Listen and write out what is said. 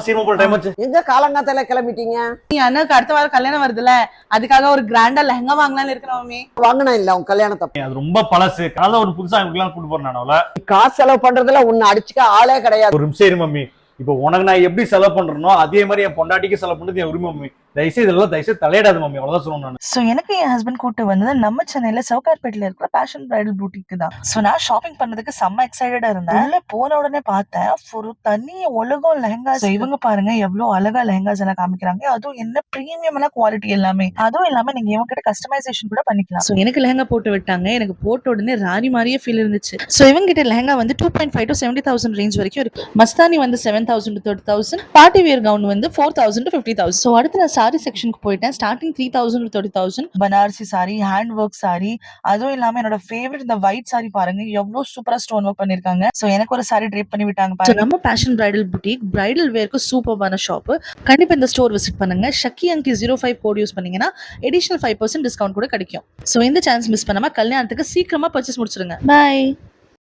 சீக்கிரம் போற டைம் ஆச்சு. எங்க காலங்காத்தால கிளம்பிட்டீங்க? அண்ணாக்கு அடுத்த வாரம் கல்யாணம் வருதுல, அதுக்காக ஒரு கிராண்டா லெஹங்கா வாங்கலாம்னு இருக்கிறோம் மாமி. வாங்கினா இல்ல உன் கல்யாணத்தை? அது ரொம்ப பழசு. காலைல ஒரு புதுசா எல்லாம் கூட்டு போறேன் நான். அவளை காசு செலவு பண்றதுல உன்னை அடிச்சுக்க ஆளே கிடையாது. ஒரு நிமிஷம் இரு மம்மி. இப்போ உனக்கு நான் எப்படி செலவு பண்றேனோ அதே மாதிரி என் பொண்டாட்டிக்கு செலவு பண்றது என் உரிமை மம்மி. தயவுசெய்து இதெல்லாம் தயவுசெய்து தலையிடாது மம்மி. அவ்வளவுதான் சொல்லணும் நான். ஸோ எனக்கு என் ஹஸ்பண்ட் கூட்டு வந்தது நம்ம சென்னையில சவுகார்பேட்டில் இருக்கிற பேஷன் பிரைடல் பூட்டிக்கு தான். ஸோ நான் ஷாப்பிங் பண்ணதுக்கு செம்ம எக்ஸைட்டடா இருந்தேன். உள்ள போன உடனே பார்த்தேன் ஒரு தனி உலகம் லெஹங்கா. இவங்க பாருங்க எவ்வளவு அழகா லெஹங்காஸ் எல்லாம் காமிக்கிறாங்க. அதுவும் என்ன பிரீமியமான குவாலிட்டி எல்லாமே. அதுவும் இல்லாம நீங்க இவங்க கிட்ட கஸ்டமைசேஷன் கூட பண்ணிக்கலாம். ஸோ எனக்கு லெஹங்கா போட்டு விட்டாங்க. எனக்கு போட்ட உடனே ராணி மாதிரியே ஃபீல் இருந்துச்சு. ஸோ இவங்க கிட்ட லெஹங்கா வந்து 2.5 to 70,000 ரேஞ்ச் வரைக்கும் இருக்கு. மஸ்தானி வந்து 7,000 to 30,000, பார்ட்டி வேர் கவுன் வந்து 4,000 to 50,000. ஸோ அடுத்து நான் சாரி செக்ஷனுக்கு போயிட்டேன். Starting 3,000 to 30,000 Banarasi sorry, hand work sorry. அதுவும் இல்லாம என்னோட ஃபேவரட் இந்த ஒயிட் சாரி பாருங்க எவ்வளவு சூப்பரா ஸ்டோன் ஒர்க் பண்ணிருக்காங்க. சோ எனக்கு ஒரு சாரி ட்ரேப் பண்ணி விட்டாங்க பாருங்க. நம்ம பேஷன் பிரைடல் புட்டிக் பிரைடல் வேர்க்கு சூப்பரான ஷாப். கண்டிப்பா இந்த ஸ்டோர் விசிட் பண்ணுங்க. ஷக்கி அங்கி 05 கோட் யூஸ் பண்ணீங்கன்னா எடிஷனல் 5% டிஸ்கவுண்ட் கூட கிடைக்கும். சோ இந்த சான்ஸ் மிஸ் பண்ணாம கல்யாணத்துக்கு சீக்கிரமா பர்ச்சேஸ் முடிச்சிருங்க. பை.